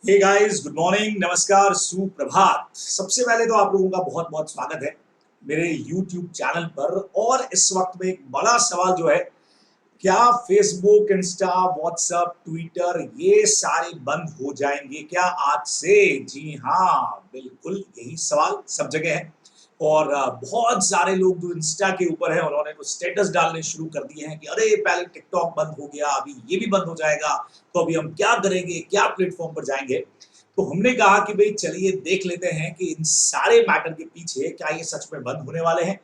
Hey guys, good morning, नमस्कार, सुप्रभात। सबसे पहले तो आप लोगों का बहुत बहुत स्वागत है मेरे यूट्यूब चैनल पर। और इस वक्त में एक बड़ा सवाल जो है, क्या फेसबुक, इंस्टा, व्हाट्सएप, ट्विटर ये सारे बंद हो जाएंगे क्या आज से? जी हाँ, बिल्कुल यही सवाल सब जगह है। और बहुत सारे लोग जो इंस्टा के ऊपर है उन्होंने तो स्टेटस डालने शुरू कर दिए हैं कि अरे पहले टिकटॉक बंद हो गया, अभी ये भी बंद हो जाएगा, तो अभी हम क्या करेंगे, क्या प्लेटफॉर्म पर जाएंगे। तो हमने कहा कि भाई चलिए देख लेते हैं कि इन सारे मैटर के पीछे क्या ये सच में बंद होने वाले हैं,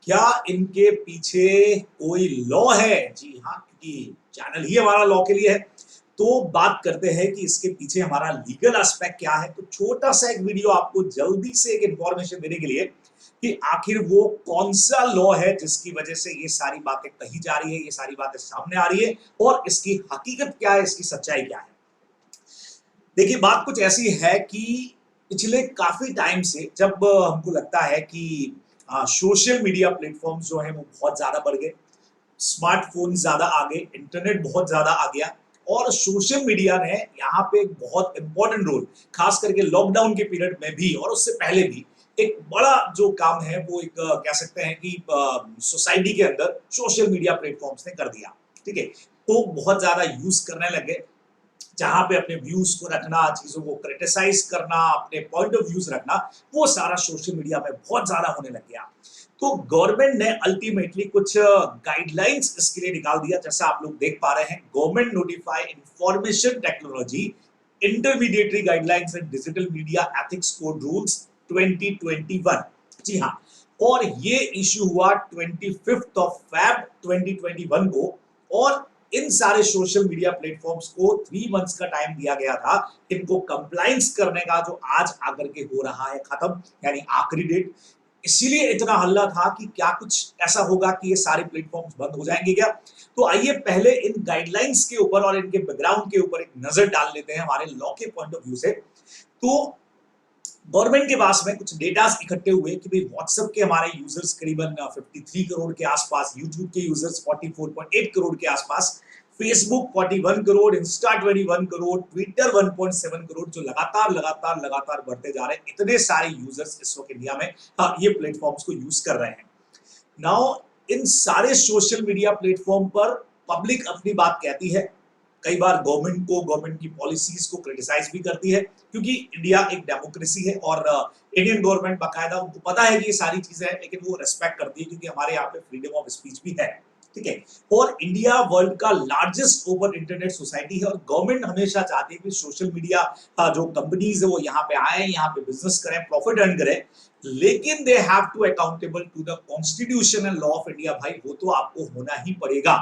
क्या इनके पीछे कोई लॉ है। जी हाँ, क्योंकि चैनल ही हमारा लॉ के लिए है। तो बात करते हैं कि इसके पीछे हमारा लीगल एस्पेक्ट क्या है। तो छोटा सा एक वीडियो आपको जल्दी से एक इंफॉर्मेशन देने के लिए कि आखिर वो कौन सा लॉ है जिसकी वजह से ये सारी बातें कही जा रही है, ये सारी बातें सामने आ रही है, और इसकी हकीकत क्या है, इसकी सच्चाई क्या है। देखिए, बात कुछ ऐसी है कि पिछले काफी टाइम से जब हमको लगता है कि सोशल मीडिया प्लेटफॉर्म्स जो है वो बहुत ज्यादा बढ़ गए, स्मार्टफोन ज्यादा आ गए, इंटरनेट बहुत ज्यादा आ गया, और सोशल मीडिया ने यहाँ पे एक बहुत इंपॉर्टेंट रोल, खास करके लॉकडाउन के पीरियड में भी और उससे पहले भी, एक बड़ा जो काम है वो एक कह सकते हैं कि सोसाइटी के अंदर सोशल मीडिया प्लेटफॉर्म्स ने कर दिया। ठीक है, तो बहुत ज्यादा यूज करने लगे, जहां पे अपने व्यूज को रखना, चीजों को क्रिटिसाइज करना, अपने पॉइंट ऑफ व्यूज रखना, वो सारा सोशल मीडिया में बहुत ज्यादा होने लग गया। तो गवर्नमेंट ने अल्टीमेटली कुछ गाइडलाइंस इसके लिए निकाल दिया, जैसा आप लोग देख पा रहे हैं, government notify information technology intermediary guidelines and digital media ethics code rules 2021। जी हाँ, और ये इश्यू हुआ 25 ऑफ फेब 2021 को। और इन सारे सोशल मीडिया प्लेटफॉर्म्स को 3 मंथ्स का टाइम दिया गया था इनको कंप्लाइंस करने का, जो आज आकर के हो रहा है खत्म, यानी आखिरी डेट। इसीलिए इतना हल्ला था कि क्या कुछ ऐसा होगा कि ये सारे प्लेटफॉर्म्स बंद हो जाएंगे क्या। तो आइए पहले इन गाइडलाइंस के ऊपर और इनके बैकग्राउंड के ऊपर एक नजर डाल लेते हैं हमारे लॉ के पॉइंट ऑफ व्यू से। तो गवर्नमेंट के पास में कुछ डेटास इकट्ठे हुए कि भाई व्हाट्सएप के हमारे यूजर्स करीबन 53 करोड़ के आसपास, यूट्यूब के यूजर्स 44.8 करोड़ के आसपास, Facebook 41 crore, Insta 21 crore, Twitter 1.7 crore, जो लगातार लगातार लगातार बढ़ते जा रहे हैं। इतने सारे यूजर्स इस वक्त इंडिया में ये प्लेटफॉर्म्स को यूज कर रहे हैं। नाउ इन सारे सोशल मीडिया प्लेटफॉर्म पर पब्लिक अपनी बात कहती है, कई बार गवर्नमेंट को, गवर्नमेंट की पॉलिसीज को क्रिटिसाइज भी करती है, क्योंकि इंडिया एक डेमोक्रेसी है और इंडियन गवर्नमेंट बाकायदा, उनको पता है कि ये सारी चीजें हैं, लेकिन वो रेस्पेक्ट करती है क्योंकि हमारे यहाँ पे फ्रीडम ऑफ स्पीच भी है। ठीक है, और इंडिया वर्ल्ड का लार्जेस्ट ओपन इंटरनेट सोसाइटी है, और गवर्नमेंट हमेशा चाहती है कि सोशल मीडिया जो कंपनीज है वो यहाँ पे आए, यहाँ पे बिजनेस करें, प्रॉफिट अर्न करें, लेकिन they have to accountable to the constitution and law of India. भाई वो तो आपको होना ही पड़ेगा,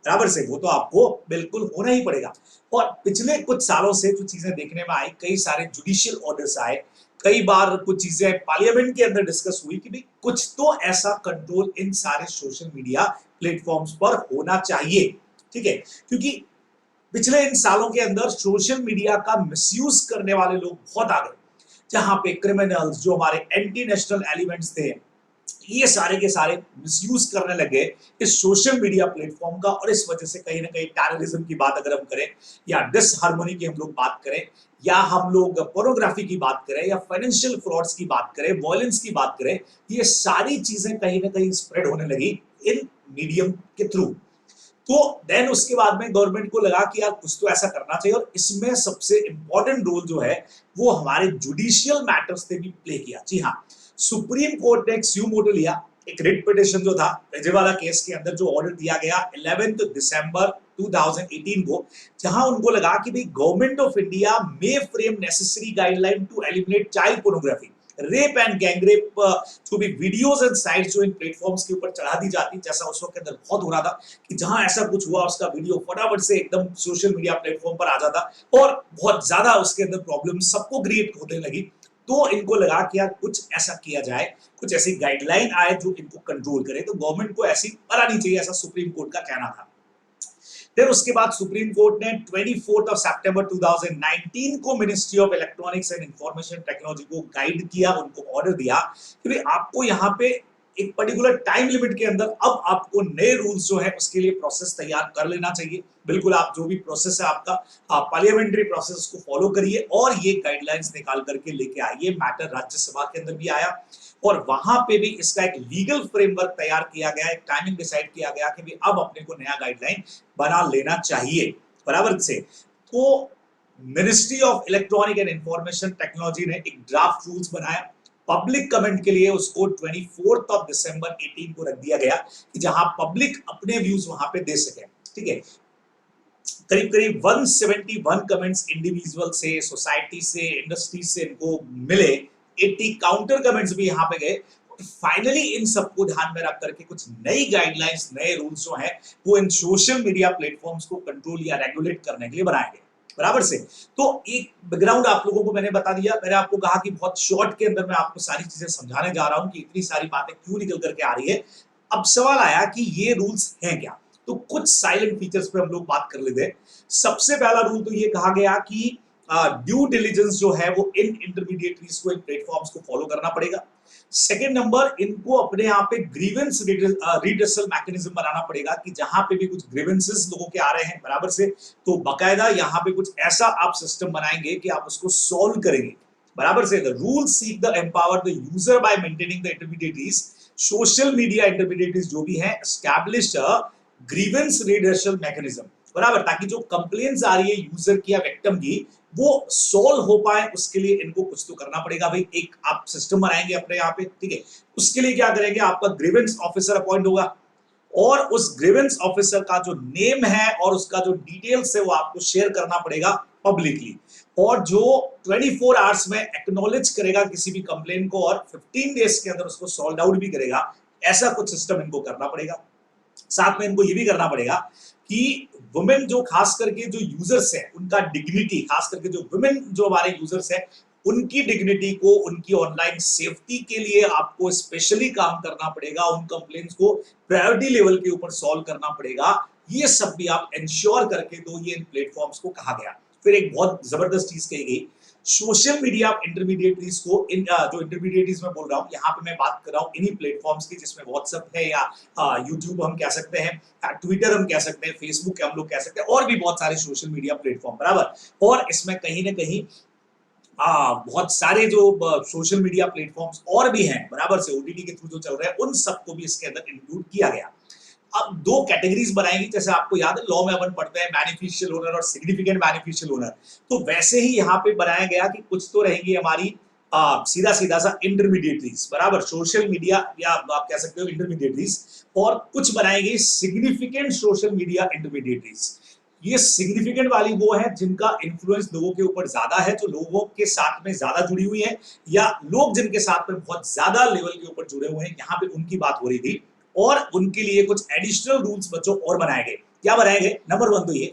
बराबर से, वो तो आपको बिल्कुल होना ही पड़ेगा। और पिछले कुछ सालों से जो चीजें देखने में आई, कई सारे जुडिशियल ऑर्डर्स आए, कई बार कुछ चीजें पार्लियामेंट के अंदर डिस्कस हुई कि भाई कुछ तो ऐसा कंट्रोल इन सारे सोशल मीडिया प्लेटफॉर्म्स पर होना चाहिए। ठीक है, क्योंकि पिछले इन सालों के अंदर सोशल मीडिया का मिसयूज करने वाले लोग बहुत आ गए, जहां पे क्रिमिनल्स, जो हमारे एंटी नेशनल एलिमेंट्स थे, ये सारे के सारे मिसयूज करने लगे इस सोशल मीडिया प्लेटफॉर्म का। और इस वजह से कहीं ना कहीं टेररिज्म की बात अगर हम करें, या डिसहार्मोनी की हम लोग बात करें, या हम लोग पोर्नोग्राफी की बात करें, या फाइनेंशियल फ्रॉड्स की बात करें, वायलेंस की बात करें, ये सारी चीजें कहीं ना कहीं स्प्रेड होने लगी इन मीडियम के थ्रू। तो देन उसके बाद में गवर्नमेंट को लगा कि यार कुछ तो ऐसा करना चाहिए, और इसमें सबसे इंपॉर्टेंट रोल जो है वो हमारे जुडिशियल मैटर्स ने भी प्ले किया। जी हाँ, सुप्रीम कोर्ट ने एक स्यू मोटो लिया, एक रिट पिटिशन जो था रजेवाला केस के अंदर, जो ऑर्डर दिया गया 11 दिसंबर 2018 को, जहां उनको लगा कि भाई government of India may frame necessary guideline to eliminate child pornography, rape and gang rape, जो भी वीडियोस एंड साइट्स जो इन प्लेटफॉर्म्स के ऊपर चढ़ा दी जाती, जैसा उस वक्त के अंदर बहुत हो रहा था कि जहां ऐसा कुछ हुआ उसका वीडियो फटाफट से एकदम सोशल मीडिया प्लेटफॉर्म पर आ जाता, और बहुत ज्यादा उसके अंदर प्रॉब्लम सबको क्रिएट होने लगी। तो इनको लगा कि यार कुछ ऐसा किया जाए, कुछ ऐसी गाइडलाइन आए जो इनको कंट्रोल करे, तो गवर्नमेंट को ऐसी करानी चाहिए, ऐसा सुप्रीम कोर्ट का कहना था। फिर उसके बाद सुप्रीम कोर्ट ने 24 सितंबर 2019 को ministry of electronics and information technology को गाइड किया, उनको ऑर्डर दिया कि भाई आपको यहाँ पे एक पर्टिकुलर टाइम लिमिट के अंदर अब आपको नए रूल्स जो है उसके लिए प्रोसेस तैयार कर लेना चाहिए। बिल्कुल आप जो भी प्रोसेस है आपका पार्लियामेंट्री प्रोसेस को फॉलो करिए और ये गाइडलाइंस निकाल करके लेके आइए। मैटर राज्यसभा के अंदर भी आया और वहां पे भी इसका एक लीगल फ्रेमवर्क तैयार किया गया, एक टाइमिंग डिसाइड किया गया कि भी अब अपने को नया गाइडलाइन बना लेना चाहिए बराबर से। तो ministry of electronic and information technology ने एक ड्राफ्ट रूल्स बनाया, पब्लिक कमेंट के लिए उसको 24 दिसंबर 18 को रख दिया गया कि जहां पब्लिक अपने व्यूज वहां पे दे सके। ठीक है, करीब करीब 171 कमेंट्स इंडिविजुअल से, सोसाइटी से, इंडस्ट्री से इनको मिले। 80 काउंटर कमेंट्स भी यहाँ पे गए। फाइनली इन सबको ध्यान में रख करके कुछ नई गाइडलाइंस, नए रूल्स जो हैं वो इन सोशल मीडिया प्लेटफॉर्म्स को कंट्रोल या रेगुलेट करने के लिए बनाए गए बराबर से। तो एक बैकग्राउंड आप लोगों को मैंने बता दिया। मैंने आपको कहा कि बहुत शॉर्ट के अंदर मैं आपको सारी चीजें समझाने जा रहा हूं कि इतनी सारी बातें क्यों निकल करके आ रही है। अब सवाल आया कि ये रूल्स हैं क्या, तो कुछ साइलेंट फीचर्स पे हम लोग बात कर लेते हैं। सबसे पहला रूल तो ये कहा गया कि ड्यू डिलिजेंस जो है वो इन इंटरमीडिएटरीज को, इन प्लेटफॉर्म्स को फॉलो करना पड़ेगा। सेकेंड नंबर, इनको अपने यहाँ पे ग्रीवेंस रिड्रेसल मैकेनिज्म बनाना पड़ेगा कि जहां पे भी कुछ ग्रीवेंसेस लोगों के आ रहे हैं बराबर से, तो बकायदा यहाँ पे कुछ ऐसा आप सिस्टम बनाएंगे कि आप उसको सॉल्व करेंगे बराबर से। The rule seek the empower the user bye maintaining the intermediaries. Social media intermediaries जो भी है एस्टैब्लिश ग्रीवेंस रिड्रेसल मैकेनिज्म बराबर, ताकि जो कंप्लेंट्स आ रही है यूजर की या विक्टिम की वो सॉल्व हो पाए, उसके लिए इनको कुछ तो करना पड़ेगा भाई। एक आप सिस्टम बनाएंगे अपने यहाँ पे, ठीक है। उसके लिए क्या करेंगे, आपका ग्रीवेंस ऑफिसर अपॉइंट होगा और उस ग्रीवेंस ऑफिसर का जो नेम है और उसका जो डिटेल्स है वो आपको शेयर करना पड़ेगा पब्लिकली, और जो 24 आवर्स में एक्नॉलेज करेगा किसी भी कंप्लेंट को और 15 डेज के अंदर उसको सॉल्व आउट भी करेगा। ऐसा कुछ सिस्टम इनको करना पड़ेगा। साथ में इनको ये भी करना पड़ेगा कि वुमेन जो खास करके जो यूजर्स हैं उनका डिग्निटी, खास करके जो वुमेन जो हमारे यूजर्स हैं उनकी डिग्निटी को, उनकी ऑनलाइन सेफ्टी के लिए आपको स्पेशली काम करना पड़ेगा। उन कंप्लेंट्स को प्रायोरिटी लेवल के ऊपर सॉल्व करना पड़ेगा। ये सब भी आप इंश्योर करके दो, ये इन प्लेटफॉर्म्स को कहा गया। फिर एक बहुत जबरदस्त चीज कही गई, सोशल मीडिया इंटरमीडिएटरीज को, इन जो इंटरमीडिएटरीज में बोल रहा हूँ यहाँ पे मैं बात कर रहा हूँ इन्हीं प्लेटफॉर्म्स की, जिसमें व्हाट्सएप है या यूट्यूब हम कह सकते हैं, ट्विटर हम कह सकते हैं, फेसबुक हम लोग कह सकते हैं, और भी बहुत सारे सोशल मीडिया प्लेटफॉर्म बराबर। और इसमें कहीं ना कहीं बहुत सारे जो सोशल मीडिया प्लेटफॉर्म्स और भी हैं बराबर से, ओटीटी के थ्रू जो चल रहे हैं, उन सबको भी इसके अंदर इंक्लूड किया गया। अब दो कैटेगरीज बनाएंगी, जैसे आपको याद है लॉ में अपन पढ़ते हैं बेनिफिशियल ओनर और सिग्निफिकेंट बेनिफिशियल ओनर, तो वैसे ही यहाँ पे बनाया गया कि कुछ तो रहेंगी हमारी सीधा सीधा सा इंटरमीडिएटरीज बराबर, सोशल मीडिया या आप कह सकते हो इंटरमीडिएटरीज, और कुछ बनाएंगे सिग्निफिकेंट सोशल मीडिया इंटरमीडिएटरीज। ये सिग्निफिकेंट वाली वो है जिनका इन्फ्लुएंस लोगों के ऊपर ज्यादा है, जो लोगों के साथ में ज्यादा जुड़ी हुई है, या लोग जिनके साथ में बहुत ज्यादा लेवल के ऊपर जुड़े हुए हैं, यहाँ पे उनकी बात हो रही थी। और उनके लिए कुछ एडिशनल रूल्स बच्चों और बनाए गए। क्या बनाए गए, नंबर 1 तो ये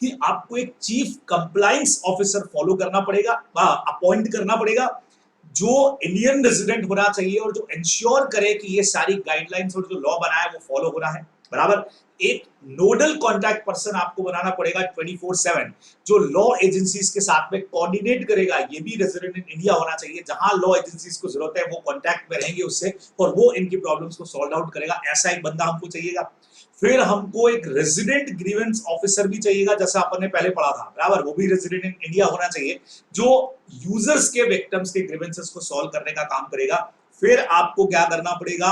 कि आपको एक चीफ कंप्लायंस ऑफिसर फॉलो करना पड़ेगा, अपॉइंट करना पड़ेगा, जो इंडियन रेजिडेंट होना चाहिए और जो इंश्योर करे कि ये सारी गाइडलाइंस और जो लॉ बना है वो फॉलो हो रहा है बराबर। एक नोडल कॉन्टैक्ट पर्सन आपको बनाना पड़ेगा 24/7, जो लॉ एजेंसीज के साथ में कोऑर्डिनेट करेगा। ये भी रेजिडेंट इन इंडिया होना चाहिए, जहां लॉ एजेंसीज को जरूरत है वो कॉन्टैक्ट में रहेंगे उससे और वो इनकी प्रॉब्लम्स को सॉल्व आउट करेगा। ऐसा एक बंदा हमको चाहिएगा। फिर हमको एक रेजिडेंट ग्रीवेंस ऑफिसर भी चाहिएगा, जैसा अपन ने पहले पढ़ा था बराबर, वो भी रेजिडेंट इन इंडिया होना चाहिए, जो यूजर्स के विक्टिम्स के ग्रीवेंसेस को सॉल्व करने का काम करेगा। फिर आपको क्या करना पड़ेगा,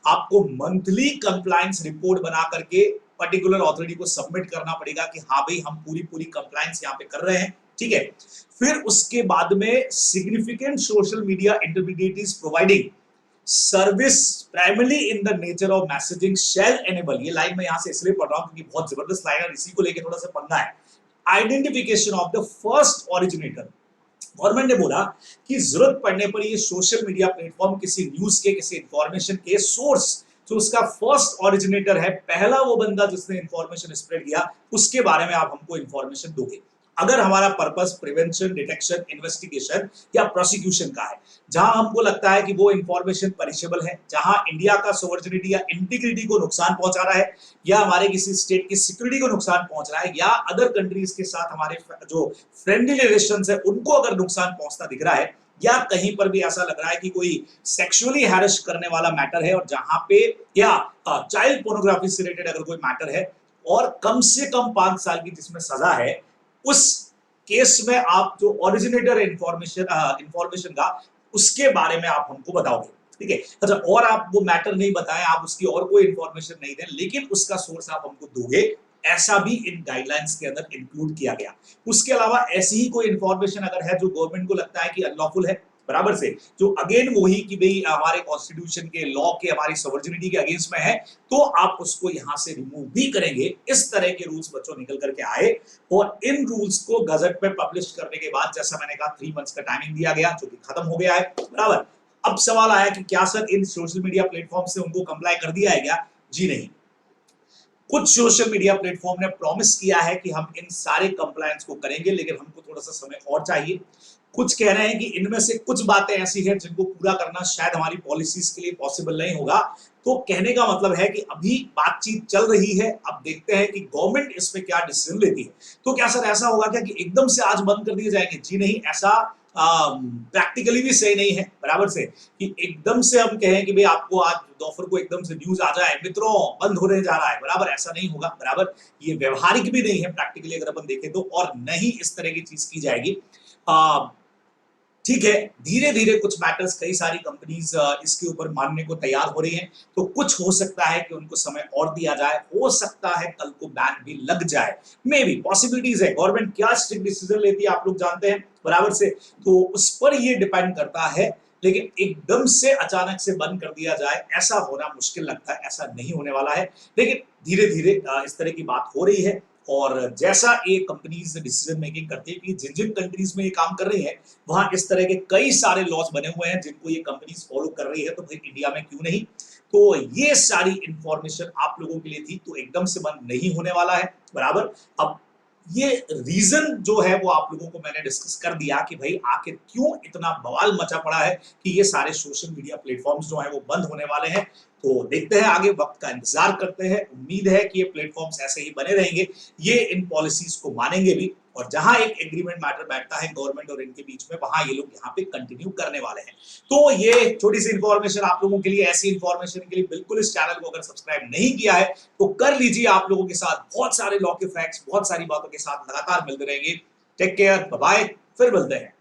आपको मंथली कंप्लायंस रिपोर्ट बना करके पर्टिकुलर अथॉरिटी को सबमिट करना पड़ेगा कि हाँ भाई हम पूरी पूरी कंप्लायंस यहाँ पे कर रहे हैं, ठीक है। फिर उसके बाद में significant social media intermediaries providing service primarily in the nature of messaging shall enable. ये लाइन मैं यहां से इसलिए पढ़ रहा हूं क्योंकि बहुत जबरदस्त लाइन है और इसी को लेके थोड़ा सा पढ़ना है। Identification of the first originator. Government ने बोला कि जरूरत पड़ने पर ये सोशल मीडिया प्लेटफॉर्म किसी न्यूज के, किसी इंफॉर्मेशन के सोर्स, जो उसका फर्स्ट ओरिजिनेटर है, पहला वो बंदा जिसने इंफॉर्मेशन स्प्रेड किया, उसके बारे में आप हमको इंफॉर्मेशन दोगे। अगर हमारा पर्पस प्रिवेंशन, डिटेक्शन, इन्वेस्टिगेशन या प्रोसिक्यूशन का है, जहां हमको लगता है कि वो इंफॉर्मेशन पनिशेबल है, जहां इंडिया का सोवर्जिनिटी या इंटीग्रिटी को नुकसान पहुंचा रहा है, या हमारे किसी स्टेट की सिक्योरिटी को नुकसान पहुंच रहा है, या अदर कंट्रीज के साथ हमारे जो फ्रेंडली रिलेशंस है उनको अगर नुकसान पहुंचता दिख रहा है, या कहीं पर भी ऐसा लग रहा है कि कोई सेक्सुअली हैरेस करने वाला मैटर है और जहां पे या चाइल्ड पोर्नोग्राफी से रिलेटेड अगर कोई मैटर है और कम से कम 5 साल की जिसमें सजा है, उस केस में आप जो ओरिजिनेटर इंफॉर्मेशन का उसके बारे में आप हमको बताओगे, ठीक है। अच्छा, और आप वो मैटर नहीं बताएं, आप उसकी और कोई इंफॉर्मेशन नहीं दें, लेकिन उसका सोर्स आप हमको दोगे, ऐसा भी इन गाइडलाइंस के अंदर इंक्लूड किया गया। उसके अलावा ऐसी ही कोई इंफॉर्मेशन अगर है जो गवर्नमेंट को लगता है कि अनलॉफुल है, बराबर से, जो अगेन वही कि भाई हमारे कॉन्स्टिट्यूशन के लॉ के हमारी सॉवरेनिटी के अगेंस्ट में है, तो आप उसको यहां से रिमूव भी करेंगे। इस तरह के रूल्स बच्चों निकल करके आए और इन रूल्स को गजट पे पब्लिश करने के बाद जैसा मैंने कहा 3 मंथ्स का टाइमिंग दिया गया जो कि खत्म हो गया है, बराबर। अब सवाल आया कि क्या सर इन सोशल मीडिया प्लेटफॉर्म से उनको कंप्लाई कर दिया है क्या? जी नहीं। कुछ सोशल मीडिया प्लेटफॉर्म ने प्रॉमिस किया है कि हम इन सारे कंप्लायंस को करेंगे, लेकिन हमको थोड़ा सा समय और चाहिए। कुछ कह रहे हैं कि इनमें से कुछ बातें ऐसी हैं जिनको पूरा करना शायद हमारी पॉलिसीज के लिए पॉसिबल नहीं होगा। तो कहने का मतलब है कि अभी बातचीत चल रही है, अब देखते हैं कि गवर्नमेंट इस पे क्या डिसीजन लेती है। तो क्या सर ऐसा होगा क्या कि एकदम से आज बंद कर दिए जाएंगे? जी नहीं, ऐसा प्रैक्टिकली भी सही नहीं है, बराबर से, कि एकदम से हम कहें कि भाई आपको आज दोपहर को एकदम से न्यूज आ जाए मित्रों बंद होने जा रहा है, बराबर, ऐसा नहीं होगा, बराबर। ये व्यवहारिक भी नहीं है प्रैक्टिकली अगर अपन देखें तो, और नहीं इस तरह की चीज की जाएगी। ठीक है, धीरे धीरे कुछ मैटर्स कई सारी कंपनीज इसके ऊपर मानने को तैयार हो रही हैं, तो कुछ हो सकता है कि उनको समय और दिया जाए, हो सकता है कल को बैन भी लग जाए, मे बी पॉसिबिलिटीज है। गवर्नमेंट क्या स्ट्रिक्ट डिसीजन लेती है आप लोग जानते हैं, बराबर से, तो उस पर ये डिपेंड करता है। लेकिन एकदम से अचानक से बंद कर दिया जाए ऐसा होना मुश्किल लगता है, ऐसा नहीं होने वाला है। लेकिन धीरे धीरे इस तरह की बात हो रही है और जैसा ये कंपनीज डिसीजन मेकिंग करती है कि जिन जिन कंट्रीज में ये काम कर रही है वहां इस तरह के कई सारे लॉज बने हुए हैं जिनको ये कंपनीज फॉलो कर रही है, तो भाई इंडिया में क्यों नहीं। तो ये सारी इंफॉर्मेशन आप लोगों के लिए थी, तो एकदम से बंद नहीं होने वाला है, बराबर। अब ये रीजन जो है वो आप लोगों को मैंने डिस्कस कर दिया कि भाई आखिर क्यों इतना बवाल मचा पड़ा है कि ये सारे सोशल मीडिया प्लेटफॉर्म्स जो हैं वो बंद होने वाले हैं। तो देखते हैं आगे, वक्त का इंतजार करते हैं। उम्मीद है कि ये प्लेटफॉर्म्स ऐसे ही बने रहेंगे, ये इन पॉलिसीज को मानेंगे भी, और जहां एक एग्रीमेंट मैटर बैठता है गवर्नमेंट और इनके बीच में, वहां ये लोग यहाँ पे कंटिन्यू करने वाले हैं। तो ये छोटी सी इंफॉर्मेशन आप लोगों के लिए, ऐसी इंफॉर्मेशन के लिए बिल्कुल इस चैनल को अगर सब्सक्राइब नहीं किया है तो कर लीजिए। आप लोगों के साथ बहुत सारे लॉ के फैक्ट्स, बहुत सारी बातों के साथ लगातार मिलते रहेंगे। टेक केयर, बाय बाय, फिर मिलते हैं।